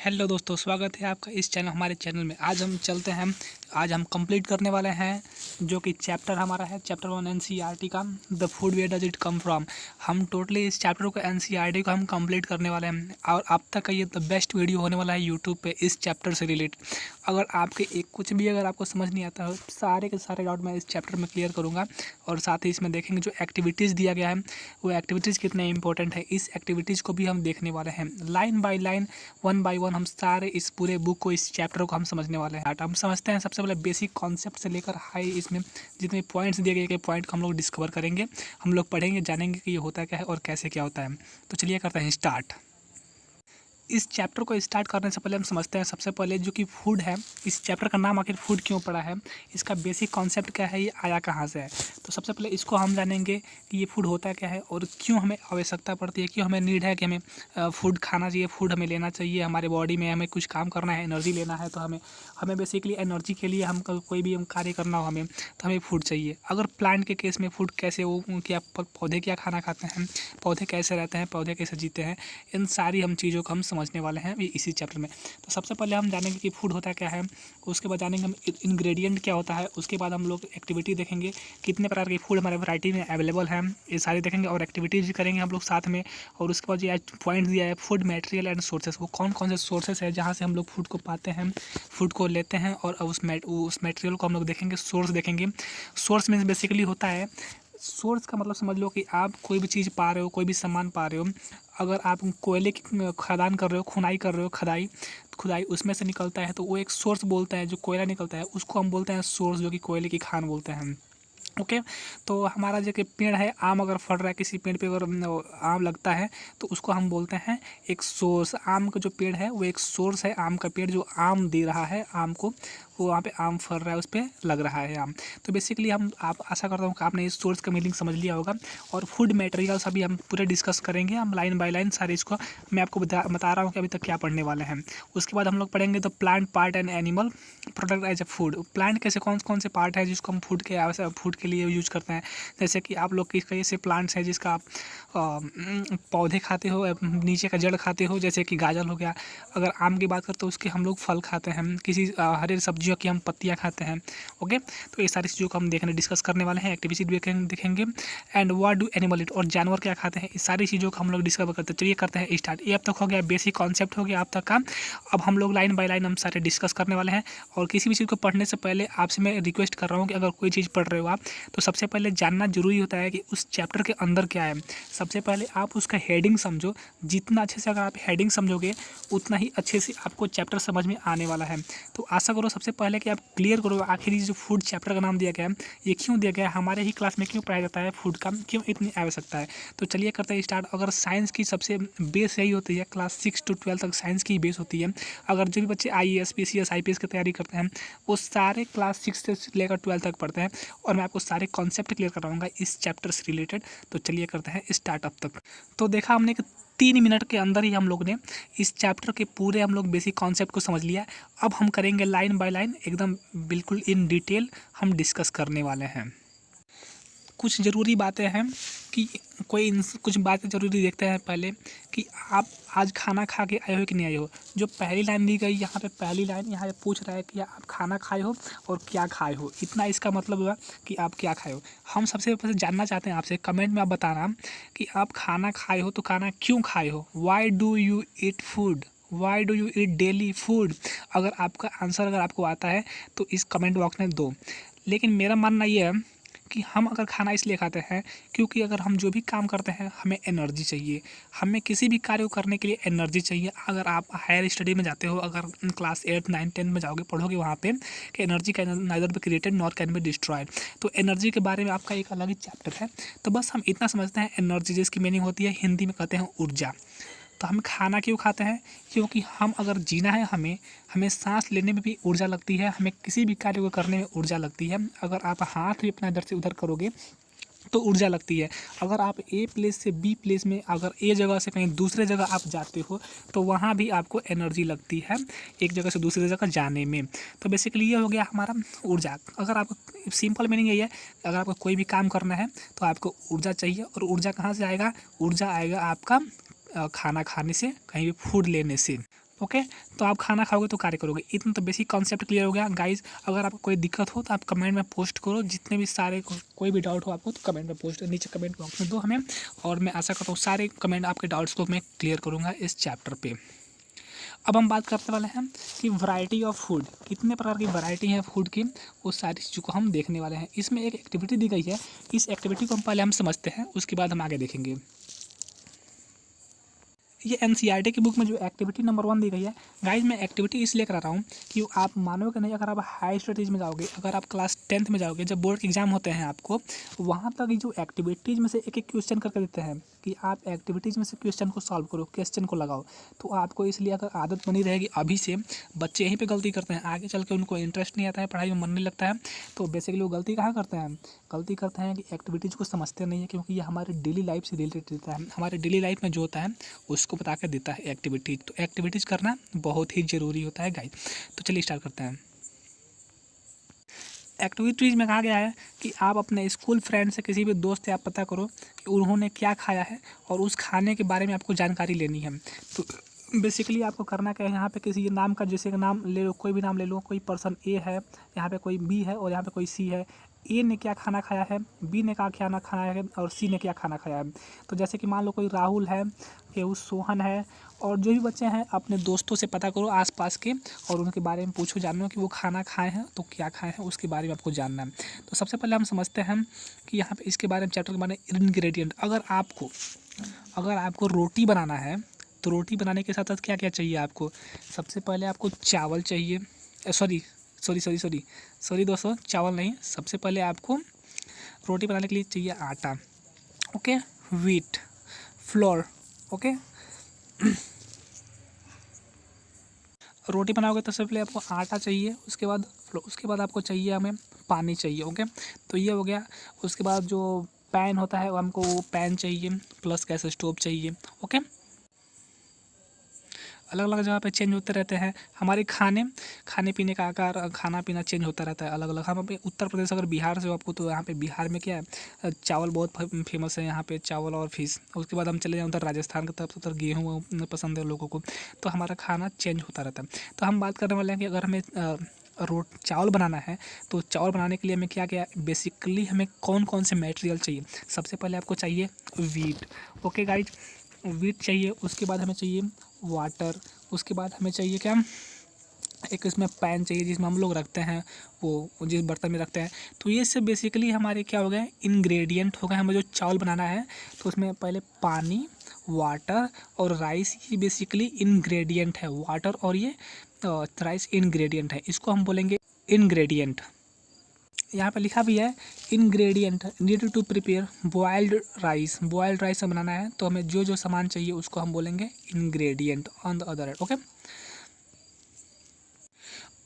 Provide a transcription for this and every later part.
Hello दोस्तों, स्वागत है आपका इस चैनल हमारे चैनल में। आज हम कंप्लीट करने वाले हैं जो कि चैप्टर हमारा है चैप्टर 1 एनसीईआरटी का, the food where does it come from. हम टोटली इस चैप्टर को एनसीईआरटी को हम कंप्लीट करने वाले हैं और अब तक का ये द बेस्ट वीडियो होने वाला है यूट्यूब पे इस चैप्टर से रिलेटेड। अगर आपके अगर आपको समझ नहीं आता हो, सारे के सारे डाउट मैं इस चैप्टर में क्लियर करूँगा। और साथ ही इसमें देखेंगे जो एक्टिविटीज़ दिया गया है वो एक्टिविटीज़ कितने इंपॉर्टेंट है, इस एक्टिविटीज़ को भी हम देखने वाले हैं line by line, one by one. हम सारे इस पूरे बुक को, इस चैप्टर को हम समझने वाले हैं। हम समझते हैं सबसे पहले बेसिक कॉन्सेप्ट से लेकर हाई, इसमें जितने पॉइंट्स दिए गए पॉइंट को हम लोग डिस्कवर करेंगे, हम लोग पढ़ेंगे, जानेंगे कि ये होता क्या है और कैसे क्या होता है। तो चलिए करते हैं स्टार्ट। इस चैप्टर को स्टार्ट करने से पहले हम समझते हैं सबसे पहले जो कि फूड है। इस चैप्टर का नाम आखिर फूड क्यों पड़ा है, इसका बेसिक कॉन्सेप्ट क्या है, ये आया कहाँ से है। तो सबसे पहले इसको हम जानेंगे कि ये फूड होता क्या है और क्यों हमें आवश्यकता पड़ती है, क्यों हमें नीड है कि हमें फूड खाना चाहिए, फूड हमें लेना चाहिए। हमारे बॉडी में हमें कुछ काम करना है, एनर्जी लेना है, तो हमें बेसिकली एनर्जी के लिए हम कोई भी हम कार्य करना हो हमें, तो हमें फूड चाहिए। अगर प्लांट के केस में फूड कैसे, वो क्या पौधे क्या खाना खाते हैं, पौधे कैसे रहते हैं, पौधे कैसे जीते हैं, इन सारी हम चीज़ों को हम समझने वाले हैं इसी चैप्टर में। तो सबसे पहले हम जानेंगे कि फूड होता क्या है, उसके बाद जानेंगे हम इंग्रेडिएंट क्या होता है, उसके बाद हम लोग एक्टिविटी देखेंगे, कितने प्रकार के फूड हमारे वैरायटी में अवेलेबल हैं, ये सारे देखेंगे और एक्टिविटीज़ भी करेंगे हम लोग साथ में। और उसके बाद ये पॉइंट दिया है फूड मटेरियल एंड सोर्सेस, वो कौन कौन से सोर्सेस है जहाँ से हम लोग फूड को पाते हैं, फूड को लेते हैं, और उस मटेरियल को हम लोग देखेंगे, सोर्स देखेंगे। सोर्स मीन्स बेसिकली होता है, सोर्स का मतलब समझ लो कि आप कोई भी चीज़ पा रहे हो, कोई भी सामान पा रहे हो। अगर आप कोयले की खदान कर रहे हो, खुदाई कर रहे हो, खुदाई उसमें से निकलता है तो वो एक सोर्स बोलता है। जो कोयला निकलता है उसको हम बोलते हैं सोर्स, जो कि कोयले की खान बोलते हैं। ओके। तो हमारा जो कि पेड़ है, आम अगर फल रहा है, किसी पेड़ पे अगर आम लगता है तो उसको हम बोलते हैं एक सोर्स। आम का जो पेड़ है वो एक सोर्स है, आम का पेड़ जो आम दे रहा है आम को, वो वहाँ पे आम फल रहा है, उस पर लग रहा है आम। तो बेसिकली आप आशा करता हूँ कि आपने इस सोर्स का मीनिंग समझ लिया होगा। और फूड मटेरियल्स अभी हम पूरे डिस्कस करेंगे, हम लाइन बाय लाइन सारे इसको मैं आपको बता रहा हूँ कि अभी तक क्या पढ़ने वाले हैं। उसके बाद हम लोग पढ़ेंगे the plant part and animal product as a food. Plant कैसे कौन कौन से पार्ट है जिसको हम फूड के लिए यूज करते हैं। जैसे कि आप लोग कई ऐसे प्लांट्स हैं जिसका आप पौधे खाते हो, नीचे का जड़ खाते हो, जैसे कि गाजर हो गया। अगर आम की बात करें तो उसके हम लोग फल खाते हैं, किसी हरे सब्जियों की हम पत्तियां खाते हैं। ओके। तो ये सारी चीज़ों को हम डिस्कस करने वाले हैं, एक्टिविटी देखेंगे। And what do animal it, और जानवर क्या खाते हैं, इस सारी चीज़ों को हम लोग डिस्कवर करते हैं। चलिए करते हैं स्टार्ट। ये अब तक हो गया बेसिक कॉन्सेप्ट, हो गया अब तक का। अब हम लोग लाइन बाय लाइन हम सारे डिस्कस करने वाले हैं। और किसी भी चीज़ को पढ़ने से पहले आपसे मैं रिक्वेस्ट कर रहा हूँ कि अगर कोई चीज़ पढ़ रहे हो आप, तो सबसे पहले जानना जरूरी होता है कि उस चैप्टर के अंदर क्या है। सबसे पहले आप उसका हेडिंग समझो। जितना अच्छे से अगर आप हेडिंग समझोगे उतना ही अच्छे से आपको चैप्टर समझ में आने वाला है। तो आशा करो सबसे पहले कि आप क्लियर करो आखिर जो फूड चैप्टर का नाम दिया गया है ये क्यों दिया गया है, हमारे ही क्लास में क्यों पढ़ाया जाता है, फूड का क्यों इतनी आवश्यकता है। तो चलिए करते हैं स्टार्ट। अगर साइंस की सबसे बेस यही होती है, क्लास 6 to 12 तक साइंस की बेस होती है। अगर जो भी बच्चे IAS PCS IPS की तैयारी करते हैं वो सारे क्लास 6 से लेकर 12 तक पढ़ते हैं। और मैं आपको सारे कॉन्सेप्ट क्लियर कराऊंगा इस चैप्टर से रिलेटेड। तो चलिए करते हैं स्टार्ट। अब तक तो देखा हमने कि 3 मिनट के अंदर ही हम लोग ने इस चैप्टर के पूरे हम लोग बेसिक कॉन्सेप्ट को समझ लिया। अब हम करेंगे लाइन बाय लाइन, एकदम बिल्कुल इन डिटेल हम डिस्कस करने वाले हैं। कुछ ज़रूरी बातें हैं कि कुछ बातें ज़रूरी देखते हैं पहले कि आप आज खाना खा के आए हो कि नहीं आए हो। जो पहली लाइन दी गई यहाँ पे, पहली लाइन यहाँ पे पूछ रहा है कि आप खाना खाए हो और क्या खाए हो। इतना इसका मतलब हुआ कि आप क्या खाए हो। हम सबसे पहले जानना चाहते हैं आपसे, कमेंट में आप बताना कि आप खाना खाए हो तो खाना क्यों खाए हो। Why do you eat food, why do you eat daily food. अगर आपका आंसर अगर आपको आता है तो इस कमेंट बॉक्स में दो। लेकिन मेरा मानना ये है कि हम अगर खाना इसलिए खाते हैं क्योंकि अगर हम जो भी काम करते हैं हमें एनर्जी चाहिए, हमें किसी भी कार्य को करने के लिए एनर्जी चाहिए। अगर आप हायर स्टडी में जाते हो, अगर क्लास 8 9 10 में जाओगे, पढ़ोगे वहाँ पे कि energy can neither be created nor can be destroyed. तो एनर्जी के बारे में आपका एक अलग ही चैप्टर है। तो बस हम इतना समझते हैं, एनर्जी जिसकी मीनिंग होती है हिंदी में कहते हैं ऊर्जा। तो हम खाना क्यों खाते हैं, क्योंकि हम अगर जीना है हमें सांस लेने में भी ऊर्जा लगती है, हमें किसी भी कार्य को करने में ऊर्जा लगती है। अगर आप हाथ भी अपना इधर से उधर करोगे तो ऊर्जा लगती है। अगर आप ए प्लेस से बी प्लेस में, अगर ए जगह से कहीं दूसरे जगह आप जाते हो तो वहाँ भी आपको एनर्जी लगती है, एक जगह से दूसरी जगह जाने में। तो बेसिकली ये हो गया हमारा ऊर्जा। अगर आप सिंपल मीनिंग यही है, अगर आपको कोई भी काम करना है तो आपको ऊर्जा चाहिए। और ऊर्जा कहाँ से आएगा, ऊर्जा आएगा आपका खाना खाने से, कहीं भी फूड लेने से। ओके। तो आप खाना खाओगे तो कार्य करोगे। इतना तो बेसिक कॉन्सेप्ट क्लियर हो गया गाइज। अगर आपको कोई दिक्कत हो तो आप कमेंट में पोस्ट करो, जितने भी सारे कोई भी डाउट हो आपको तो कमेंट में पोस्ट, नीचे कमेंट बॉक्स में दो हमें, और मैं आशा करता हूँ सारे कमेंट आपके डाउट्स को मैं क्लियर करूँगा इस चैप्टर पे। अब हम बात करने वाले हैं कि वैरायटी ऑफ फूड, कितने प्रकार की वैरायटी है फूड की, वो सारी चीज़ों को हम देखने वाले हैं। इसमें एक एक्टिविटी दी गई है, इस एक्टिविटी को हम पहले समझते हैं, उसके बाद हम आगे देखेंगे। ये एनसीईआरटी की बुक में जो एक्टिविटी नंबर 1 दी गई है गाइज, मैं एक्टिविटी इसलिए करा रहा हूँ कि आप मानोगे नहीं, अगर आप हाई स्टडीज़ में जाओगे, अगर आप क्लास 10th में जाओगे, जब बोर्ड के एग्जाम होते हैं आपको, वहाँ तक जो एक्टिविटीज़ में से एक एक क्वेश्चन करके देते हैं कि आप एक्टिविटीज़ में से क्वेश्चन को सॉल्व करो, क्वेश्चन को लगाओ। तो आपको इसलिए अगर आदत बनी रहेगी अभी से, बच्चे यहीं पर गलती करते हैं, आगे चल के उनको इंटरेस्ट नहीं आता है, पढ़ाई में मन नहीं लगता है, तो बेसिकली वो गलती कहाँ करते हैं, गलती करते हैं कि एक्टिविटीज़ को समझते नहीं है, क्योंकि ये हमारे डेली लाइफ से रिलेटेड रहता है। हमारे डेली लाइफ में जो होता है उसको बता कर देता है एक्टिविटीज़। तो एक्टिविटीज़ करना बहुत ही ज़रूरी होता है गाइस। तो चलिए स्टार्ट करते हैं। एक्टिविटीज़ में कहा गया है कि आप अपने स्कूल फ्रेंड से, किसी भी दोस्त से आप पता करो कि उन्होंने क्या खाया है और उस खाने के बारे में आपको जानकारी लेनी है। तो बेसिकली आपको करना क्या है, यहाँ पे किसी नाम का, जैसे कि नाम ले लो, कोई भी नाम ले लो, कोई पर्सन ए है, यहाँ पे कोई बी है और यहाँ पे कोई सी है। ए ने क्या खाना खाया है, बी ने क्या खाना खाया है और सी ने क्या खाना खाया है। तो जैसे कि मान लो कोई राहुल है, केहू सोहन है, और जो भी बच्चे हैं अपने दोस्तों से पता करो आसपास के, और उनके बारे में पूछो, जानो कि वो खाना खाए हैं तो क्या खाए हैं, उसके बारे में आपको जानना है। तो सबसे पहले हम समझते हैं कि यहाँ पे इसके बारे में, चैप्टर के बारे में इंग्रेडिएंट। अगर आपको रोटी बनाना है तो रोटी बनाने के साथ साथ क्या क्या चाहिए आपको। सबसे पहले आपको चावल चाहिए, सॉरी दोस्तों, चावल नहीं, सबसे पहले आपको रोटी बनाने के लिए चाहिए आटा, ओके, व्हीट फ्लोर, ओके। रोटी बनाओगे तो सबसे पहले आपको आटा चाहिए, उसके बाद आपको चाहिए, हमें पानी चाहिए, ओके। तो ये हो गया। उसके बाद जो पैन होता है वो हमको पैन चाहिए, प्लस गैस स्टोव चाहिए, ओके। अलग अलग जगह पे चेंज होते रहते हैं हमारे खाने पीने का आकार, खाना पीना चेंज होता रहता है अलग अलग। हम अपने उत्तर प्रदेश, अगर बिहार से हो आपको, तो यहाँ पे बिहार में क्या है, चावल बहुत फेमस है यहाँ पे, चावल और फिश। उसके बाद हम चले जाएँ उधर राजस्थान की तरफ, उधर गेहूँ पसंद है लोगों को, तो हमारा खाना चेंज होता रहता है। तो हम बात करने वाले हैं कि अगर हमें चावल बनाना है तो चावल बनाने के लिए हमें क्या क्या, बेसिकली हमें कौन कौन से मटेरियल चाहिए। सबसे पहले आपको चाहिए वीट, ओके गाइज, वीट चाहिए। उसके बाद हमें चाहिए वाटर, उसके बाद हमें चाहिए क्या, एक इसमें पैन चाहिए जिसमें हम लोग रखते हैं, वो जिस बर्तन में रखते हैं। तो ये सब बेसिकली हमारे क्या हो गए, इंग्रेडिएंट हो गए। हमें जो चावल बनाना है तो उसमें पहले पानी, वाटर और राइस, ये बेसिकली इंग्रेडिएंट है। वाटर और ये राइस इंग्रेडिएंट है, इसको हम बोलेंगे इंग्रेडिएंट। यहाँ पे लिखा भी है ingredient need to prepare boiled rice. Boiled rice बनाना है तो हमें जो जो सामान चाहिए उसको हम बोलेंगे ingredient on the other hand, okay.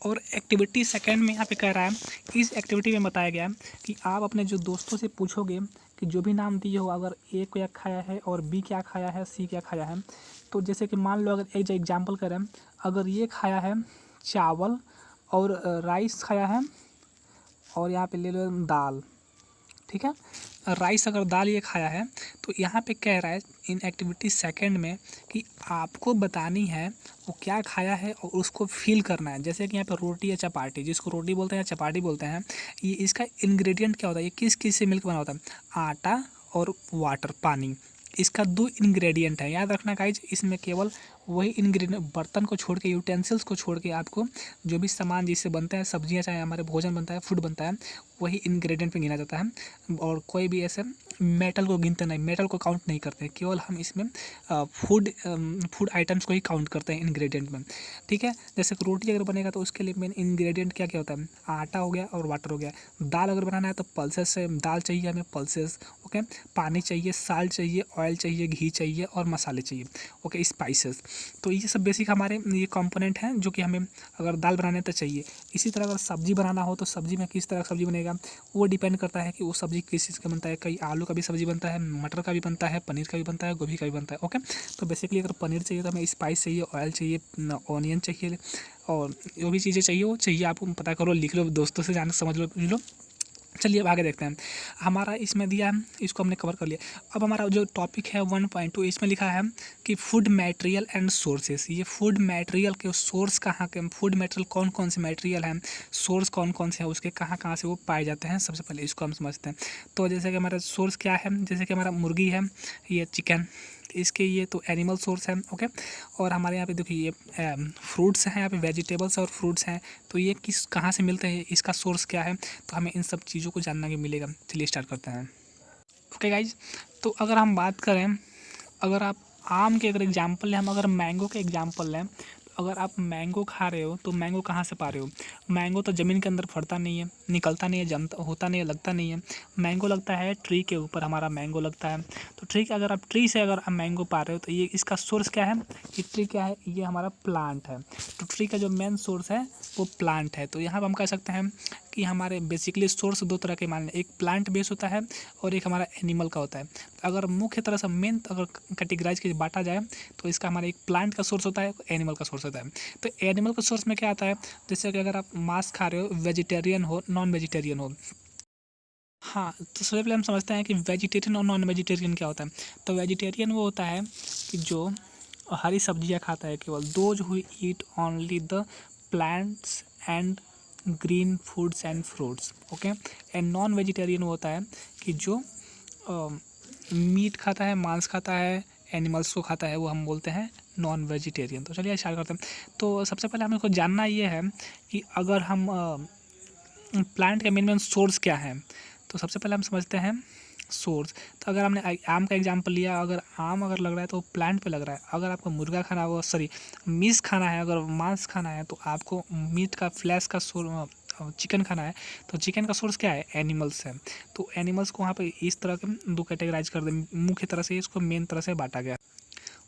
और एक्टिविटी सेकंड में यहाँ पे कह रहा है, इस एक्टिविटी में बताया गया है कि आप अपने जो दोस्तों से पूछोगे कि जो भी नाम दिए हो, अगर ए क्या खाया है और बी क्या खाया है, सी क्या खाया है। तो जैसे कि मान लो, अगर एक एग्जाम्पल करें, अगर ये खाया है चावल और राइस खाया है, और यहाँ पे ले लो दाल, ठीक है, राइस अगर दाल ये खाया है, तो यहाँ पे कह रहा है इन एक्टिविटी सेकंड में कि आपको बतानी है वो क्या खाया है और उसको फील करना है। जैसे कि यहाँ पे रोटी या चपाटी, जिसको रोटी बोलते हैं या चपाटी बोलते हैं, ये इसका इंग्रेडिएंट क्या होता है, ये किस किस से मिलकर बना होता है, आटा और वाटर, पानी। इसका 2 इंग्रेडिएंट है, याद रखना गाइज। इसमें केवल वही इंग्रेडिएंट, बर्तन को छोड़ के, यूटेंसिल्स को छोड़ के, आपको जो भी सामान जिससे बनते हैं, सब्जियां चाहे हमारे भोजन बनता है, फूड बनता है, वही इंग्रेडिएंट पे गिना जाता है। और कोई भी ऐसे मेटल को गिनते नहीं, मेटल को काउंट नहीं करते, केवल हम इसमें फूड आइटम्स को ही काउंट करते हैं इंग्रेडिएंट में, ठीक है। जैसे रोटी अगर बनेगा तो उसके लिए मेन इंग्रेडिएंट क्या क्या होता है, आटा हो गया और वाटर हो गया। दाल अगर बनाना है तो पल्सेस से दाल चाहिए हमें, पल्सेस, ओके। पानी चाहिए, साल्ट चाहिए, ऑयल चाहिए, घी चाहिए और मसाले चाहिए, ओके, स्पाइसेस। तो ये सब बेसिक हमारे ये कंपोनेंट हैं जो कि हमें अगर दाल बनाने तो चाहिए। इसी तरह अगर सब्जी बनाना हो तो सब्जी में किस तरह सब्जी बनेगा, वो डिपेंड करता है कि वो सब्जी किस चीज़ का बनता है। कई आलू का भी सब्जी बनता है, मटर का भी बनता है, पनीर का भी बनता है, गोभी का भी बनता है, ओके। तो बेसिकली अगर पनीर चाहिए तो हमें स्पाइस चाहिए, ऑयल चाहिए, ऑनियन चाहिए, और जो भी चीज़ें चाहिए वो चाहिए। आप पता करो, लिख लो, दोस्तों से जान समझ लो, पूछ लो। चलिए अब आगे देखते हैं। हमारा इसमें दिया है, इसको हमने कवर कर लिया। अब हमारा जो टॉपिक है 1.2, इसमें लिखा है कि फूड मटेरियल एंड सोर्सेस। ये फूड मटेरियल के सोर्स कहाँ के, फूड मटेरियल कौन कौन से मटेरियल हैं, सोर्स कौन कौन से हैं, उसके कहाँ कहाँ से वो पाए जाते हैं, सबसे पहले इसको हम समझते हैं। तो जैसे कि हमारा सोर्स क्या है, जैसे कि हमारा मुर्गी है, ये चिकन, इसके ये तो एनिमल सोर्स है। ओके, और हमारे यहाँ पे देखिए ये फ्रूट्स हैं, यहाँ पे वेजिटेबल्स और फ्रूट्स हैं। तो ये किस कहाँ से मिलते हैं, इसका सोर्स क्या है, तो हमें इन सब चीज़ों को जानना भी मिलेगा। चलिए स्टार्ट करते हैं। ओके गाइज, तो अगर हम बात करें, अगर आप आम के अगर एग्जाम्पल लें, हम अगर मैंगो के एग्जाम्पल लें, तो अगर आप मैंगो खा रहे हो तो मैंगो कहाँ से पा रहे हो। मैंगो तो ज़मीन के अंदर फड़ता नहीं है, निकलता नहीं है, जमता होता नहीं है, लगता नहीं है। मैंगो लगता है ट्री के ऊपर, हमारा मैंगो लगता है। तो ट्री के अगर आप ट्री से अगर आप मैंगो पा रहे हो तो ये इसका सोर्स क्या है, ये ट्री क्या है, ये हमारा प्लांट है। तो ट्री का जो मेन सोर्स है वो प्लांट है। तो यहाँ पर हम कह सकते हैं कि हमारे बेसिकली सोर्स दो तरह के मान लें, एक प्लांट बेस होता है और एक हमारा एनिमल का होता है। तो अगर मुख्य तरह से मेन अगर कैटेगराइज के बांटा जाए तो इसका हमारा एक प्लांट का सोर्स होता है, एनिमल का सोर्स होता है। तो एनिमल का सोर्स में क्या आता है, जैसे कि अगर आप मांस खा रहे हो, वेजिटेरियन हो, नॉन वेजिटेरियन हो। हाँ, तो सबसे पहले हम समझते हैं कि वेजिटेरियन और नॉन वेजिटेरियन क्या होता है। तो वेजिटेरियन वो होता है कि जो हरी सब्जियां खाता है, केवल those who eat only the plants and green foods and fruits. Okay, and non vegetarian वो होता है कि जो मीट खाता है, मांस खाता है, एनिमल्स को खाता है, वो हम बोलते हैं नॉन वेजिटेरियन। तो चलिए स्टार्ट करते हैं। तो सबसे पहले हमें को जानना ये है कि अगर हम प्लांट का मेन सोर्स क्या है, तो सबसे पहले हम समझते हैं सोर्स। तो अगर हमने आम का एग्जांपल लिया, अगर आम अगर लग रहा है तो प्लांट पे लग रहा है। अगर आपको मुर्गा खाना हो, सॉरी मीट खाना है, अगर मांस खाना है तो आपको मीट का फ्लैश का चिकन खाना है, तो चिकन का सोर्स क्या है, एनिमल्स है। तो एनिमल्स को वहाँ पे इस तरह के दो कैटेगराइज कर दें, मुख्य तरह से इसको मेन तरह से बांटा गया।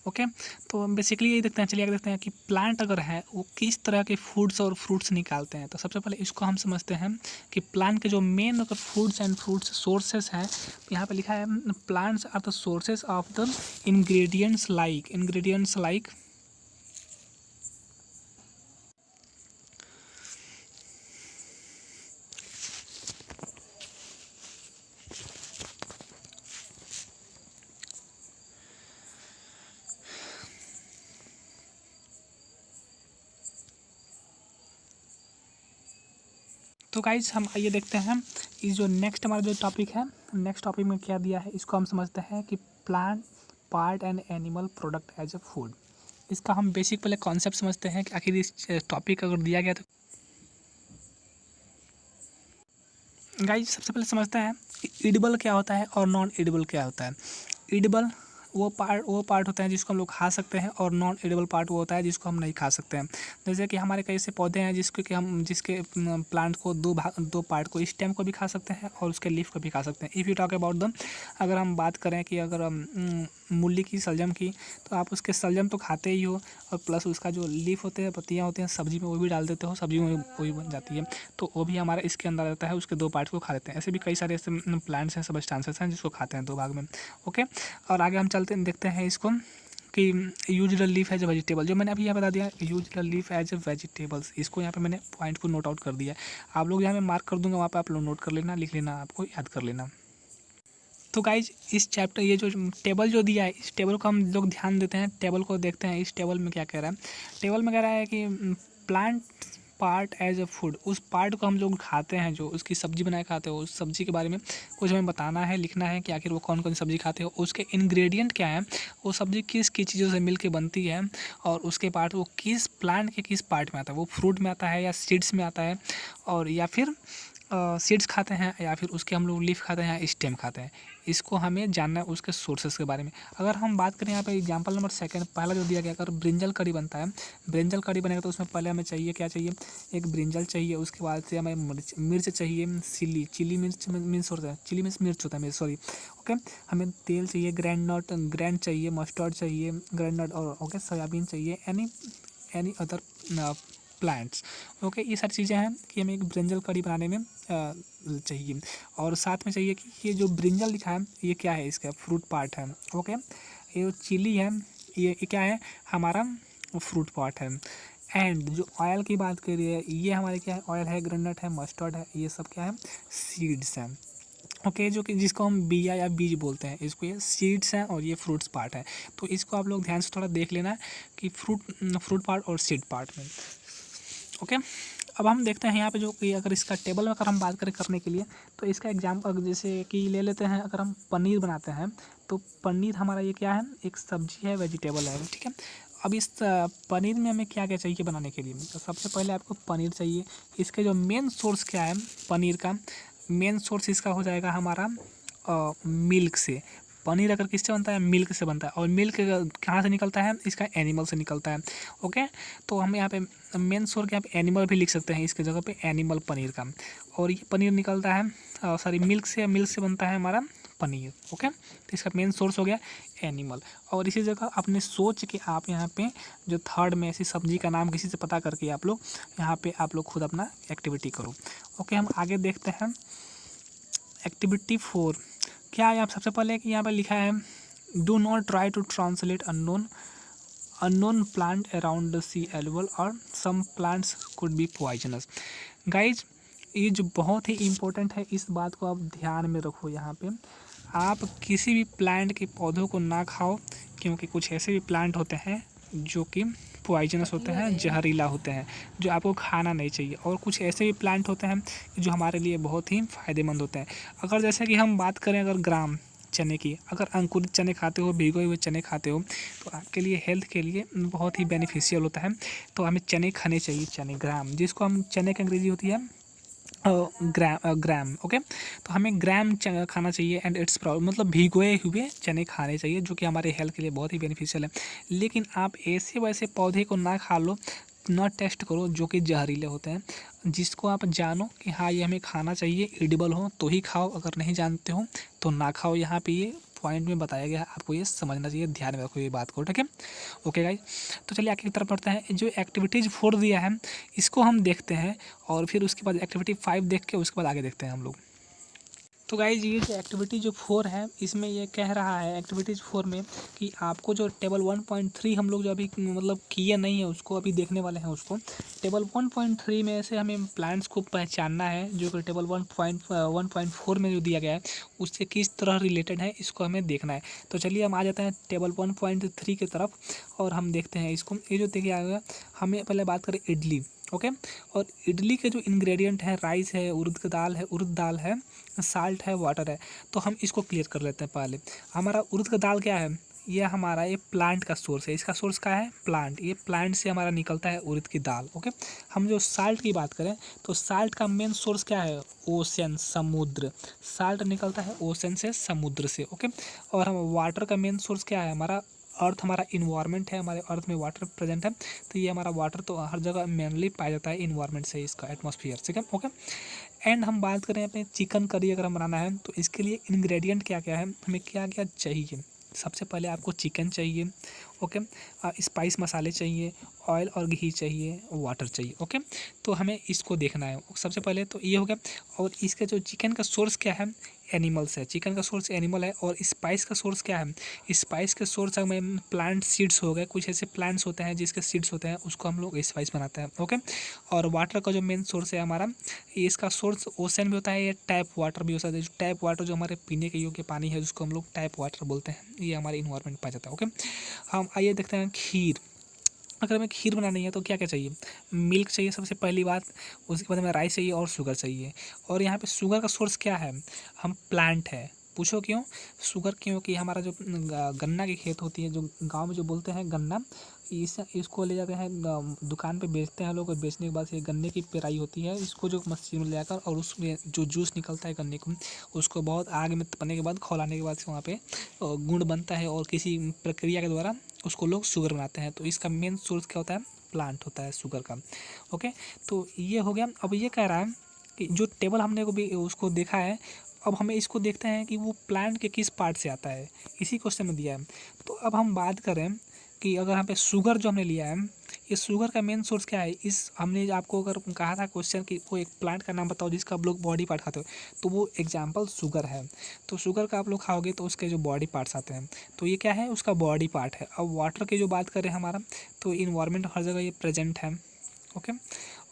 ओके, तो बेसिकली यही देखते हैं। चलिए आगे देखते हैं कि प्लांट अगर है वो किस तरह के फूड्स और फ्रूट्स निकालते हैं। तो सबसे पहले इसको हम समझते हैं कि प्लांट के जो मेन अगर फूड्स एंड फ्रूट्स सोर्सेस हैं, यहाँ पे लिखा है plants are the sources of the ingredients like तो गाइज हम आइए देखते हैं इस जो नेक्स्ट हमारा जो टॉपिक है, नेक्स्ट टॉपिक में क्या दिया है, इसको हम समझते हैं कि plant part and animal product as a food. इसका हम बेसिक पहले कॉन्सेप्ट समझते हैं कि आखिर इस टॉपिक अगर दिया गया तो गाइज सबसे पहले समझते हैं कि एडिबल क्या होता है और नॉन एडिबल क्या होता है। एडिबल वो पार्ट होता है जिसको हम लोग खा सकते हैं, और नॉन एडिबल पार्ट वो होता है जिसको हम नहीं खा सकते हैं। जैसे कि हमारे कई ऐसे पौधे हैं जिसके प्लांट को दो पार्ट को, स्टेम को भी खा सकते हैं और उसके लीफ को भी खा सकते हैं। If you talk about the, अगर हम बात करें कि अगर मूली की, शलजम की, तो आप उसके शलजम तो खाते ही हो, और प्लस उसका जो लीफ होते हैं, पत्तियाँ होती हैं, सब्जी में वो भी डाल देते हो, सब्जी में वो भी बन जाती है। तो वो भी हमारा इसके अंदर रहता है, उसके दो पार्ट्स को खा लेते हैं। ऐसे भी कई सारे ऐसे प्लांट्स हैं, सब्सटेंसेस हैं जिसको खाते हैं दो भाग में। ओके, और आगे हम चलते हैं, देखते हैं इसको कि use the leaf as a vegetable. जो मैंने अभी यहाँ बता दिया, use the leaf as a vegetables, इसको यहाँ पे मैंने पॉइंट को नोट आउट कर दिया है। आप लोग यहाँ पे मार्क कर दूंगा, वहाँ पे आप लोग नोट कर लेना, लिख लेना, आपको याद कर लेना। तो गाइज इस चैप्टर, ये जो टेबल जो दिया है, इस टेबल को हम लोग ध्यान देते हैं, टेबल को देखते हैं। इस टेबल में क्या कह रहा है, टेबल में कह रहा है कि plant part as a food, उस पार्ट को हम लोग खाते हैं, जो उसकी सब्जी बनाए खाते हो, उस सब्जी के बारे में कुछ हमें बताना है, लिखना है कि आखिर वो कौन कौन सी सब्जी खाते हो, उसके इंग्रेडिएंट क्या है, वो सब्जी किस किस चीज़ों से मिल के बनती है, और उसके पार्ट वो किस प्लांट के किस पार्ट में आता है, वो फ्रूट में आता है या सीड्स में आता है, और या फिर सीड्स खाते हैं, या फिर उसके हम लोग लीफ खाते हैं या स्टेम खाते हैं। इसको हमें जानना है उसके सोर्सेस के बारे में। अगर हम बात करें यहाँ पे एग्जांपल नंबर सेकंड, पहला जो दिया गया, अगर ब्रिंजल करी बनता है, ब्रिंजल करी बनेगा तो उसमें पहले हमें चाहिए, क्या चाहिए, एक ब्रिंजल चाहिए, उसके बाद से हमें मिर्च चाहिए, चिली मिर्च मीन्स होता है, चिली मिर्च मिर्च होता है, सॉरी। ओके, हमें तेल चाहिए, ग्रैंड चाहिए, मस्टर्ड चाहिए, ग्रैंड और ओके सोयाबीन चाहिए, एनी अदर प्लांट्स। ओके, ये सारी चीज़ें हैं कि हमें एक ब्रिंजल करी बनाने में चाहिए। और साथ में चाहिए कि ये जो ब्रिंजल लिखा है ये क्या है, इसका फ्रूट पार्ट है। ओके, ये जो चिली है ये क्या है, हमारा फ्रूट पार्ट है। एंड जो ऑयल की बात करिए, ये हमारे क्या है, ऑयल है, ग्रेनुलेट है, मस्टर्ड है, ये सब क्या है, सीड्स हैं। ओके जो कि जिसको हम बिया या बीज बोलते हैं, इसको ये सीड्स हैं और ये फ्रूट्स पार्ट है। तो इसको आप लोग ध्यान से थोड़ा देख लेना कि फ्रूट पार्ट और सीड पार्ट में। ओके अब हम देखते हैं यहाँ पे जो कि अगर इसका टेबल में अगर हम बात करें करने के लिए, तो इसका एग्जाम्पल जैसे कि ले लेते हैं, अगर हम पनीर बनाते हैं तो पनीर हमारा ये क्या है, एक सब्जी है, वेजिटेबल है, ठीक है। अब इस पनीर में हमें क्या क्या चाहिए बनाने के लिए, तो सबसे पहले आपको पनीर चाहिए। इसके जो मेन सोर्स क्या है पनीर का, मेन सोर्स इसका हो जाएगा हमारा मिल्क से। पनीर अगर किससे बनता है, मिल्क से बनता है, और मिल्क कहाँ से निकलता है, इसका एनिमल से निकलता है। ओके तो हम यहाँ पे मेन सोर्स के यहाँ पे एनिमल भी लिख सकते हैं इसके जगह पे, एनिमल पनीर का। और ये पनीर निकलता है सॉरी मिल्क से बनता है हमारा पनीर। ओके तो इसका मेन सोर्स हो गया एनिमल। और इसी जगह आपने सोच के आप यहाँ पे जो थर्ड में ऐसी सब्जी का नाम किसी से पता करके आप लोग यहाँ पे आप लोग खुद अपना एक्टिविटी करो। ओके हम आगे देखते हैं एक्टिविटी 4। क्या है, आप सबसे पहले कि यहाँ पर लिखा है do not try to translate unknown plant around the sea एलिवल or some plants could be poisonous. Guys ये जो बहुत ही इम्पोर्टेंट है, इस बात को आप ध्यान में रखो। यहाँ पे आप किसी भी प्लांट के पौधों को ना खाओ, क्योंकि कुछ ऐसे भी प्लांट होते हैं जो कि पॉइजनस होते हैं, जहरीला होते हैं, जो आपको खाना नहीं चाहिए। और कुछ ऐसे भी प्लांट होते हैं जो हमारे लिए बहुत ही फ़ायदेमंद होते हैं। अगर जैसे कि हम बात करें अगर ग्राम चने की, अगर अंकुरित चने खाते हो, भिगोए हुए चने खाते हो, तो आपके लिए हेल्थ के लिए बहुत ही बेनिफिशियल होता है। तो हमें चने खाने चाहिए, चने ग्राम, जिसको हम चने की अंग्रेजी होती है ग्राम। ओके तो हमें ग्राम खाना चाहिए एंड इट्स प्राउड, मतलब भिगोए हुए चने खाने चाहिए, जो कि हमारे हेल्थ के लिए बहुत ही बेनिफिशियल है। लेकिन आप ऐसे वैसे पौधे को ना खा लो, ना टेस्ट करो जो कि जहरीले होते हैं। जिसको आप जानो कि हाँ ये हमें खाना चाहिए, एडिबल हो तो ही खाओ, अगर नहीं जानते हो तो ना खाओ। यहाँ पे ये पॉइंट में बताया गया है, आपको ये समझना चाहिए, ध्यान में रखो ये बात को, ठीक है। ओके गाइज तो चलिए आगे की तरफ बढ़ते हैं। जो एक्टिविटीज़ 4 दिया है इसको हम देखते हैं, और फिर उसके बाद एक्टिविटी 5 देख के उसके बाद आगे देखते हैं हम लोग। तो गाइज ये जो एक्टिविटी जो 4 है, इसमें ये कह रहा है एक्टिविटीज़ 4 में कि आपको जो टेबल 1.3 हम लोग जो अभी मतलब किए नहीं है उसको अभी देखने वाले हैं उसको। टेबल 1.3 में से हमें प्लांट्स को पहचानना है, जो कि टेबल 1.4 में जो दिया गया है उससे किस तरह रिलेटेड है, इसको हमें देखना है। तो चलिए हम आ जाते हैं टेबल 1.3 की तरफ और हम देखते हैं इसको। ये जो देखिए आएगा, हमें पहले बात करें इडली। ओके और इडली के जो इंग्रेडिएंट है, राइस है, उड़द दाल है, साल्ट है, वाटर है। तो हम इसको क्लियर कर लेते हैं पहले। हमारा उड़द का दाल क्या है, ये हमारा ये प्लांट का सोर्स है। इसका सोर्स क्या है, प्लांट। ये प्लांट से हमारा निकलता है उड़द की दाल। ओके हम जो साल्ट की बात करें तो साल्ट का मेन सोर्स क्या है, ओशन, समुद्र। साल्ट निकलता है ओशन से, समुद्र से। ओके और हम वाटर का मेन सोर्स क्या है, हमारा अर्थ, हमारा इन्वायरमेंट है, हमारे अर्थ में वाटर प्रेजेंट है। तो ये हमारा वाटर तो हर जगह मेनली पाया जाता है इन्वायरमेंट से, इसका एटमॉस्फेयर, ठीक है। ओके एंड हम बात करें अपने चिकन करी अगर हम बनाना है तो इसके लिए इंग्रेडिएंट क्या क्या है, हमें क्या क्या चाहिए। सबसे पहले आपको चिकन चाहिए, ओके स्पाइस मसाले चाहिए, ऑयल और घी चाहिए, वाटर चाहिए। ओके तो हमें इसको देखना है सबसे पहले, तो ये हो गया। और इसका जो चिकन का सोर्स क्या है, एनिमल्स है। चिकन का सोर्स एनिमल है। और स्पाइस का सोर्स क्या है, स्पाइस के सोर्स हमें प्लांट सीड्स हो गए। कुछ ऐसे प्लांट्स होते हैं जिसके सीड्स होते हैं, उसको हम लोग स्पाइस बनाते हैं। ओके और वाटर का जो मेन सोर्स है हमारा, इसका सोर्स ओशन भी होता है, ये टैप वाटर भी हो सकता है। जो टैप वाटर जो हमारे पीने के योग्य पानी है जिसको हम लोग टैप वाटर बोलते हैं, ये हमारे इन्वायरमेंट पाया जाता है। ओके हम आइए देखते हैं खीर। अगर हमें खीर बनानी है तो क्या क्या चाहिए, मिल्क चाहिए सबसे पहली बात, उसके बाद हमें राइस चाहिए और शुगर चाहिए। और यहाँ पे शुगर का सोर्स क्या है, हम प्लांट है। पूछो क्यों शुगर, क्योंकि हमारा जो गन्ना की खेत होती है, जो गांव में जो बोलते हैं गन्ना, इसको ले जाते हैं दुकान पे बेचते हैं लोग। और बेचने के बाद ये गन्ने की पेराई होती है, इसको जो मशीन में ले जाकर और उसमें जो जूस निकलता है गन्ने को, उसको बहुत आग में तपने के बाद, खौलाने के बाद से वहाँ पे गुड़ बनता है और किसी प्रक्रिया के द्वारा उसको लोग शुगर बनाते हैं। तो इसका मेन सोर्स क्या होता है, प्लांट होता है शुगर का। ओके तो ये हो गया। अब ये कह रहा है कि जो टेबल हमने को भी उसको देखा है, अब हमें इसको देखते हैं कि वो प्लांट के किस पार्ट से आता है, इसी क्वेश्चन में दिया है। तो अब हम बात करें कि अगर यहाँ पे शुगर जो हमने लिया है, ये शुगर का मेन सोर्स क्या है? इस हमने आपको अगर कहा था क्वेश्चन कि वो एक प्लांट का नाम बताओ जिसका आप लोग बॉडी पार्ट खाते हो, तो वो एग्जाम्पल शुगर है। तो शुगर का आप लोग खाओगे तो उसके जो बॉडी पार्ट्स आते हैं, तो ये क्या है? उसका बॉडी पार्ट है। अब वाटर की जो बात करें हमारा, तो इन्वायरमेंट हर जगह ये प्रेजेंट है। ओके।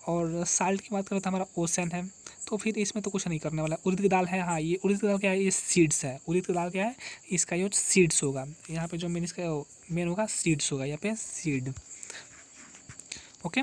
और साल्ट की बात करें तो हमारा ओशन है। तो फिर इसमें तो कुछ नहीं करने वाला। उड़द की दाल है, हाँ ये उड़द की दाल क्या है? ये सीड्स है। उड़द की दाल क्या है? इसका ये सीड्स होगा। यहाँ पे जो मेन इसका मेन होगा सीड्स होगा, यहाँ पे सीड। ओके,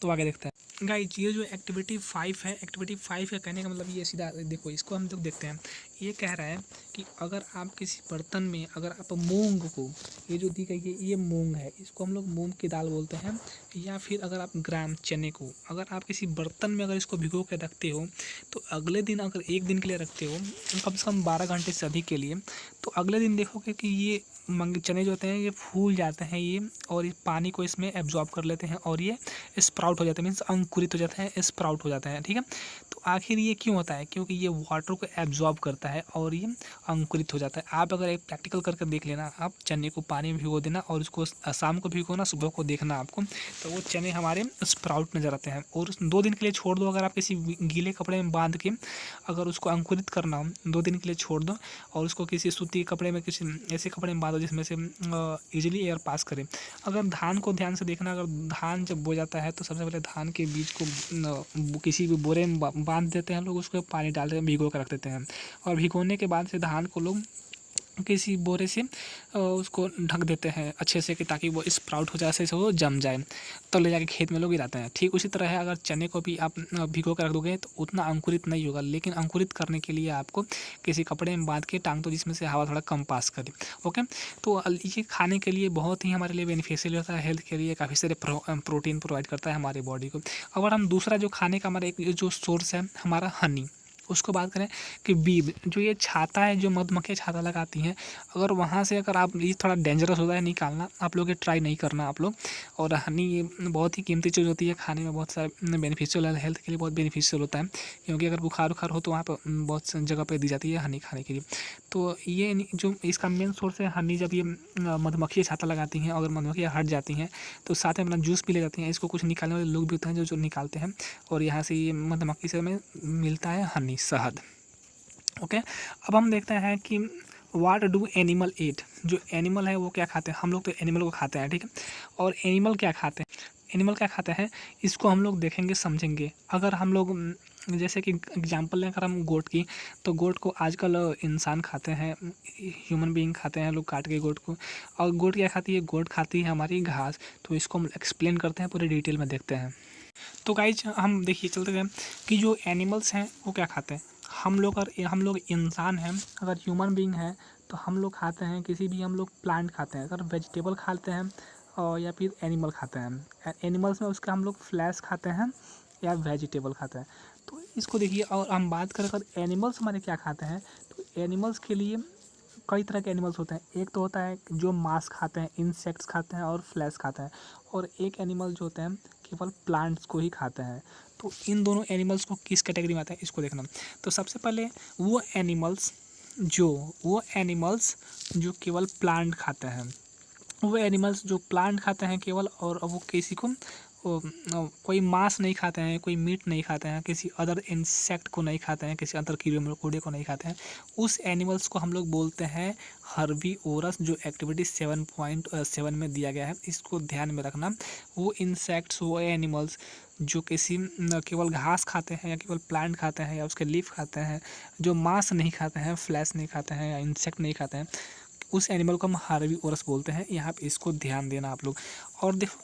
तो आगे देखते हैं गाइज। ये जो एक्टिविटी 5 है, एक्टिविटी 5 का कहने का मतलब ये सीधा देखो, इसको हम लोग देखते हैं। ये कह रहा है कि अगर आप किसी बर्तन में अगर आप मूंग को, ये जो दी गई है ये मूंग है, इसको हम लोग मूंग की दाल बोलते हैं। या फिर अगर आप ग्राम चने को अगर आप किसी बर्तन में अगर इसको भिगो के रखते हो, तो अगले दिन अगर एक दिन के लिए रखते हो, कम से कम 12 घंटे से अधिक के लिए, तो अगले दिन देखोगे कि ये चने जो होते हैं ये फूल जाते हैं ये, और इस पानी को इसमें एब्जॉर्ब कर लेते हैं और ये स्प्राउट हो जाते हैं, मीन्स अंकुरित हो जाते हैं, स्प्राउट हो जाते हैं। ठीक है, तो आखिर ये क्यों होता है? क्योंकि ये वाटर को एब्जॉर्ब करता है और ये अंकुरित हो जाता है। आप अगर एक प्रैक्टिकल करके देख लेना, आप चने को पानी में भिगो देना और उसको शाम को भिगोना, सुबह को देखना आपको, तो वो चने हमारे स्प्राउट नज़र आते हैं। और 2 दिन के लिए छोड़ दो, अगर आप किसी गीले कपड़े में बांध के अगर उसको अंकुरित करना हो, 2 दिन के लिए छोड़ दो और उसको किसी सूती कपड़े में, किसी ऐसे कपड़े में बांधो जिसमें से ईजिली एयर पास करे। अगर धान को ध्यान से देखना, अगर धान जब बो जाता है तो सबसे पहले धान के बीज को किसी भी बोरे में बांध देते हैं लोग, उसको पानी डालते हैं, भिगो कर रख देते हैं। और भिगोने के बाद से धान को लोग किसी बोरे से उसको ढक देते हैं अच्छे से, कि ताकि वो स्प्राउट हो जाए, से वो जम जाए, तो ले जाके खेत में लोग गिराते हैं। ठीक उसी तरह है, अगर चने को भी आप भिगो कर रख दोगे तो उतना अंकुरित नहीं होगा, लेकिन अंकुरित करने के लिए आपको किसी कपड़े में बांध के टांग दो जिसमें से हवा थोड़ा कम पास करे। ओके, तो ये खाने के लिए बहुत ही हमारे लिए बेनिफिशियल होता है, हेल्थ के लिए काफ़ी सारे प्रोटीन प्रोवाइड करता है हमारी बॉडी को। अगर हम दूसरा जो खाने का हमारा एक जो सोर्स है हमारा हनी, उसको बात करें कि बीब जो ये छाता है, जो मधुमक्खियाँ छाता लगाती हैं, अगर वहाँ से अगर आप, ये थोड़ा डेंजरस होता है निकालना, आप लोग ये ट्राई नहीं करना आप लोग। और हनी ये बहुत ही कीमती चीज़ होती है, खाने में बहुत सारा बेनिफिशियल है, हेल्थ के लिए बहुत बेनिफिशियल होता है। क्योंकि अगर बुखार उखार हो तो वहाँ पर बहुत सी जगह पर दी जाती है हनी खाने के लिए। तो ये जो इसका मेन सोर्स है हनी, जब ये मधुमक्खियाँ छाता लगाती हैं, अगर मधुमक्खियाँ हट जाती हैं तो साथ में अपना जूस भी ले जाती हैं। इसको कुछ निकालने वाले लोग भी होते हैं जो निकालते हैं, और यहाँ से ये मधुमक्खी से हमें मिलता है हनी, शहद। ओके, अब हम देखते हैं कि वाट डू एनिमल ईट। जो एनिमल है वो क्या खाते हैं? हम लोग तो एनिमल को खाते हैं, ठीक है। और एनिमल क्या खाते हैं? एनिमल क्या खाते हैं इसको हम लोग देखेंगे, समझेंगे। अगर हम लोग जैसे कि एग्जांपल लें अगर हम गोट की, तो गोट को आजकल इंसान खाते हैं, ह्यूमन बीइंग खाते हैं लोग काट के गोट को। और गोट क्या खाती है? गोट खाती है हमारी घास। तो इसको हम एक्सप्लेन करते हैं, पूरे डिटेल में देखते हैं। तो गाइज हम देखिए चलते हैं कि जो एनिमल्स हैं वो क्या खाते हैं। हम लोग इंसान हैं, अगर ह्यूमन बीइंग है तो हम लोग खाते हैं किसी भी, हम लोग प्लांट खाते हैं, अगर वेजिटेबल खाते हैं और या फिर एनिमल खाते हैं। एनिमल्स में उसका हम लोग फ्लैश खाते हैं या वेजिटेबल खाते हैं। तो इसको देखिए, और हम बात करें अगर एनिमल्स हमारे क्या खाते हैं, तो एनिमल्स के लिए कई तरह के एनिमल्स होते हैं। एक तो होता है जो मांस खाते हैं, इंसेक्ट्स खाते हैं और फ्लैश खाते हैं। और एक एनिमल जो होते हैं केवल प्लांट्स को ही खाते हैं। तो इन दोनों एनिमल्स को किस कैटेगरी में आता है इसको देखना। तो सबसे पहले वो एनिमल्स जो केवल प्लांट खाते हैं, वो एनिमल्स जो प्लांट खाते हैं केवल, और वो किसी को कोई मांस नहीं खाते हैं, कोई मीट नहीं खाते हैं, किसी अदर इंसेक्ट को नहीं खाते हैं, किसी अदर कीड़े मकोड़े को नहीं खाते हैं, उस एनिमल्स को हम लोग बोलते हैं हर्बीवोरस। जो एक्टिविटी 7.7 में दिया गया है, इसको ध्यान में रखना। वो इंसेक्ट्स, वो एनिमल्स जो किसी केवल घास खाते हैं या केवल प्लांट खाते हैं या उसके लीफ खाते हैं, जो मांस नहीं खाते हैं, फ्लैश नहीं खाते हैं या इंसेक्ट नहीं खाते हैं, उस एनिमल को हम हर्बीवोरस बोलते हैं। यहाँ पे इसको ध्यान देना आप लोग। और देखो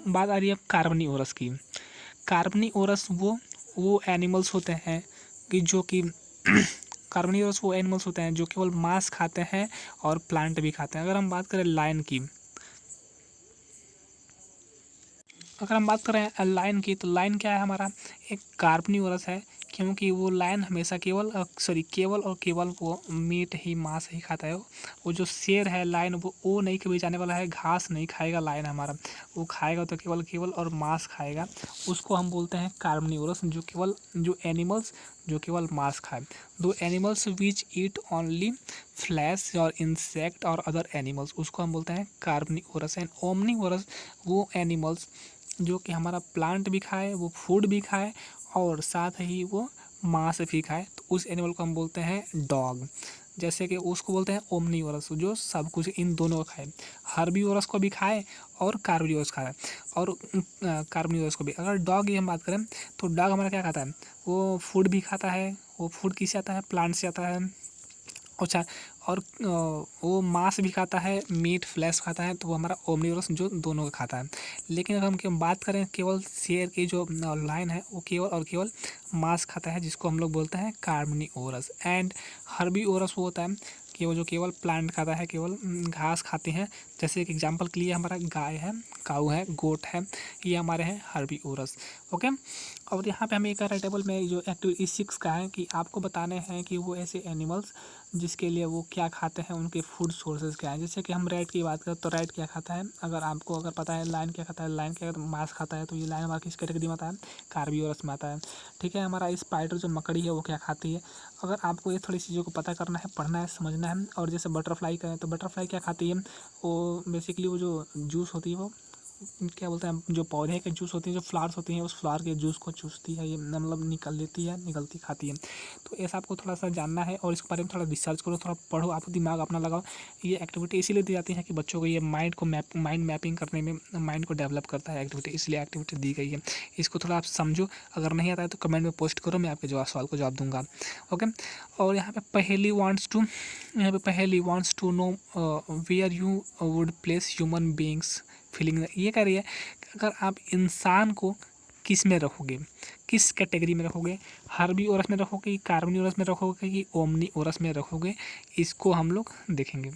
बात आ रही है कार्बनीवोरस की। कार्बनीवोरस वो एनिमल्स होते हैं कि जो कि कार्बनीवोरस वो एनिमल्स होते हैं जो केवल मांस खाते हैं और प्लांट भी खाते हैं। अगर हम बात करें लायन की, तो लायन क्या है हमारा? एक कार्बनीवोरस है, क्योंकि वो लायन हमेशा केवल और केवल वो मीट ही, मांस ही खाता है। वो जो शेर है लायन, वो नहीं कभी जाने वाला है, घास नहीं खाएगा लायन हमारा, वो खाएगा तो केवल और मांस खाएगा। उसको हम बोलते हैं कार्निवोरस, जो एनिमल्स जो केवल मांस खाए। दो animals which eat only flash और इंसेक्ट और अदर एनिमल्स, उसको हम बोलते हैं कार्निवोरस। एंड ओमनीवोरस वो एनिमल्स जो कि हमारा प्लांट भी खाए, वो फूड भी खाए और साथ ही वो मांस भी खाए, तो उस एनिमल को हम बोलते हैं डॉग। जैसे कि उसको बोलते हैं ओमनीवोरस, जो सब कुछ इन दोनों को खाए, हर्बीवोरस को भी खाए और कार्निवोरस खाए, और कार्निवोरस को भी। अगर डॉग की हम बात करें तो डॉग हमारा क्या खाता है, वो फूड भी खाता है। वो फूड किससे आता है, प्लांट से आता है। अच्छा, और वो मांस भी खाता है, मीट फ्लैश खाता है, तो वो हमारा ओमनीवोरस जो दोनों का खाता है। लेकिन अगर हम बात करें केवल शेर की जो लाइन है, वो केवल और केवल मांस खाता है, जिसको हम लोग बोलते हैं कार्निवोरस। एंड हर्बीवोरस वो होता है कि वो जो केवल प्लांट खाता है, केवल घास खाते हैं। जैसे एक एग्जांपल के लिए हमारा गाय है, काऊ है, गोट है, ये हमारे हैं हर्बीवोरस। ओके। और यहाँ पे हमें एक टेबल में जो एक्टिविटी 6 का है कि आपको बताने हैं कि वो ऐसे एनिमल्स जिसके लिए वो क्या खाते हैं, उनके फूड सोर्सेज क्या है। जैसे कि हम रैट की बात करें तो रैट क्या खाता है, अगर पता है लायन क्या खाता है, लायन क्या मांस खाता है, तो ये लायन हमारा किस कैटेगरी में आता है, कार्निवोरस में आता है। ठीक है। हमारा स्पाइडर जो मकड़ी है वो क्या खाती है। अगर आपको ये थोड़ी चीज़ों को पता करना है, पढ़ना है, समझना है। और जैसे बटरफ्लाई करें तो बटरफ्लाई क्या खाती है, वो बेसिकली वो जो जूस होती है, वो क्या बोलते हैं, जो पौधे के जूस होती है, जो फ्लावर्स होती हैं, उस फ्लावर के जूस को चूसती है, ये मतलब निकलती खाती है। तो ऐसा आपको थोड़ा सा जानना है और इसके बारे में थोड़ा रिसर्च करो, थोड़ा पढ़ो, आप दिमाग अपना लगाओ। ये एक्टिविटी इसीलिए दी जाती है कि बच्चों को ये माइंड मैपिंग करने में, माइंड को डेवलप करता है एक्टिविटी, इसलिए एक्टिविटी दी गई है। इसको थोड़ा आप समझो, अगर नहीं आता है तो कमेंट में पोस्ट करो, मैं आपके सवाल को जवाब दूंगा। ओके। और यहाँ पे Paheli wants to know where you would place human beings feeling. ये कह रही है कि अगर आप इंसान को किस में रखोगे, किस कैटेगरी में रखोगे, हर्बीवोरस में रखोगे, कार्निवोरस में रखोगे कि ओमनीवोरस में रखोगे, इसको हम लोग देखेंगे।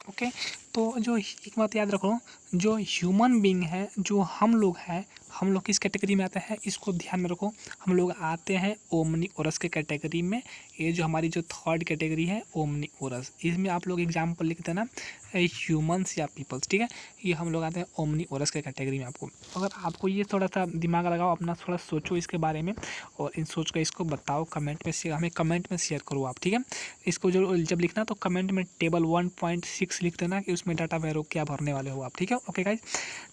ओके। तो जो एक बात याद रखो, जो ह्यूमन बीइंग है, जो हम लोग हैं, हम लोग किस कैटेगरी में आते हैं, इसको ध्यान में रखो। हम लोग आते हैं ओमनीवोरस के कैटेगरी में। ये जो हमारी जो थर्ड कैटेगरी है ओमनीवोरस, इसमें आप लोग एग्जाम्पल लिख देना ह्यूमंस या पीपल्स। ठीक है। ये हम लोग आते हैं ओमनीवोरस के कैटेगरी में। अगर आपको ये थोड़ा सा दिमाग लगाओ, अपना थोड़ा सोचो इसके बारे में, और इन सोच कर इसको बताओ, कमेंट में हमें कमेंट में शेयर करो आप। ठीक है। इसको जो जब लिखना तो कमेंट में टेबल 1.6 लिख देना कि उसमें डाटा वैरो क्या भरने वाले हो आप। ठीक है। ओके गाइज,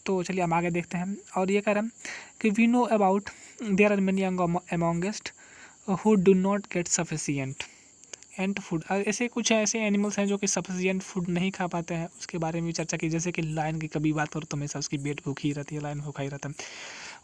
तो चलिए हम आगे देखते हैं। और ये कह रहे हैं कि we know about there are many amongst who do not get sufficient and food. ऐसे कुछ ऐसे एनिमल्स हैं जो कि सफिशिएंट फूड नहीं खा पाते हैं, उसके बारे में भी चर्चा की। जैसे कि लायन की कभी बात करो तो हमेशा उसकी पेट भूखी रहती है, लायन भूखा ही रहता है।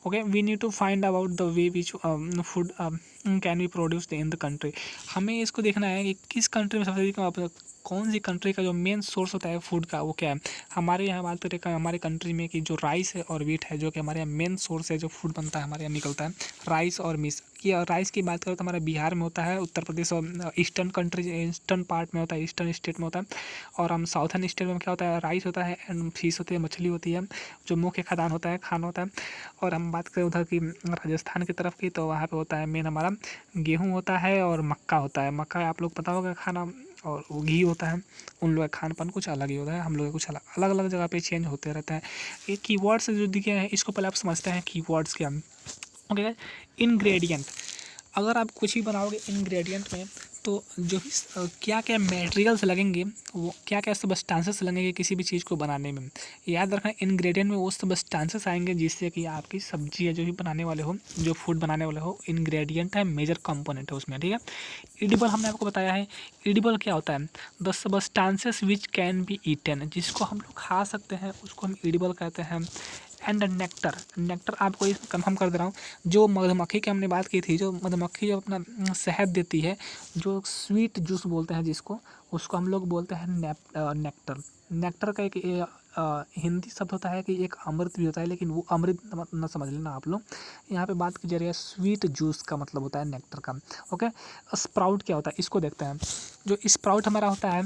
Okay. We need to find about the way which food can be produced in the country. हमें इसको देखना है कि किस कंट्री में सबसे अधिक, कौन सी कंट्री का जो मेन सोर्स होता है फूड का, वो क्या है। हमारे यहाँ बात करें हमारे कंट्री में कि जो राइस है और वीट है, जो कि हमारे यहाँ मेन सोर्स है, जो फूड बनता है हमारे यहाँ निकलता है, राइस और मिस। कि राइस की बात करें तो हमारे बिहार में होता है, उत्तर प्रदेश और ईस्टर्न पार्ट में होता है, ईस्टर्न स्टेट में होता है। और हम साउथर्न स्टेट में क्या होता है, राइस होता है एंड फिश होती है, मछली होती है, जो मुख्य खाद्यान्न होता है, खाना होता है। और हम बात करें उधर की राजस्थान की तरफ की, तो वहाँ पे होता है मेन हमारा गेहूँ होता है और मक्का होता है। मक्का आप लोग पता होगा खाना, और वो घी होता है। उन लोगों का खान पान कुछ अलग ही होता है, हम लोग कुछ अलग अलग जगह पे चेंज होते रहता है। ये कीवर्ड्स जो दिखे हैं, इसको पहले आप समझते हैं कीवर्ड्स क्या। ओके। इंग्रेडिएंट, अगर आप कुछ भी बनाओगे इंग्रेडिएंट में, तो जो क्या क्या मटेरियल्स लगेंगे, वो क्या क्या सब्सटेंसेस लगेंगे किसी भी चीज़ को बनाने में, याद रखना। इंग्रेडिएंट में वो सब्सटेंसेस आएंगे जिससे कि आपकी सब्जी है जो भी बनाने वाले हो, जो फूड बनाने वाले हो, इंग्रेडिएंट है, मेजर कंपोनेंट है उसमें। ठीक है। एडिबल हमने आपको बताया है। एडिबल क्या होता है, the substances which can be eaten, जिसको हम लोग खा सकते हैं, उसको हम एडिबल कहते हैं। एंड नेक्टर, नेक्टर आपको इस कंफर्म कर दे रहा हूँ, जो मधुमक्खी की हमने बात की थी, जो मधुमक्खी जो अपना शहद देती है, जो स्वीट जूस बोलते हैं जिसको, उसको हम लोग बोलते हैं नेक्टर। नेक्टर का एक हिंदी शब्द होता है कि एक अमृत भी होता है, लेकिन वो अमृत न समझ लेना आप लोग। यहाँ पे बात की जा रही है स्वीट जूस का मतलब होता है नेक्टर का। ओके, स्प्राउट क्या होता है इसको देखते हैं। जो स्प्राउट हमारा होता है,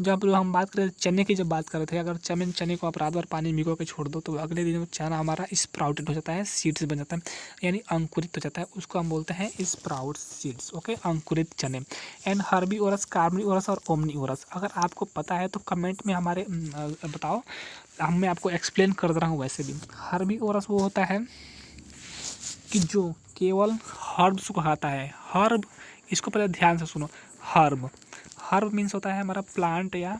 जब हम बात करें चने की, जब बात कर रहे थे, अगर चने को आप रात भर पानी भिगो के छोड़ दो तो अगले दिन वो चना हमारा स्प्राउटेड हो जाता है, सीड्स बन जाता है, यानी अंकुरित हो जाता है। उसको हम बोलते हैं स्प्राउट सीड्स। ओके, अंकुरित चने। एंड हर्बीवोरस, कार्निवोरस और ओमनीवोरस, अगर आपको पता है तो कमेंट में हमारे बताओ, मैं आपको एक्सप्लेन कर रहा हूँ। वैसे भी हर्बीवोरस वो होता है कि जो केवल हर्ब्स को खाता है। हर्ब, इसको पहले ध्यान से सुनो। हर्ब, हर्ब मीन्स होता है हमारा प्लांट या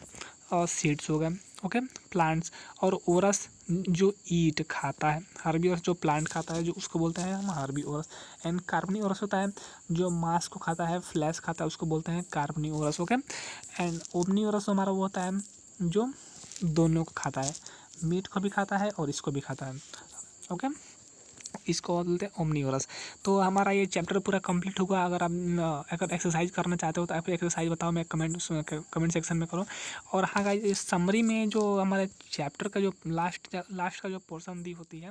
सीड्स हो गए। Okay, plants. और ओरस जो ईट खाता है। हर्बीवोरस जो प्लांट खाता है, जो उसको बोलते हैं हम हर्बीवोरस। एंड कार्निवोरस होता है जो मांस को खाता है, फ्लैश खाता है, उसको बोलते हैं कार्निवोरस। ओके, एंड ओमनीवोरस हमारा वो होता है जो दोनों को खाता है, मीट को भी खाता है और इसको भी खाता है। ओके, इसको बोलते हैं ओमनीवोरस। तो हमारा ये चैप्टर पूरा कंप्लीट हुआ। अगर आप अगर एक्सरसाइज करना चाहते हो तो आप एक्सरसाइज बताओ, मैं कमेंट सेक्शन में करो। और हाँ गाइस, इस समरी में जो हमारे चैप्टर का जो लास्ट का जो पोर्शन दी होती है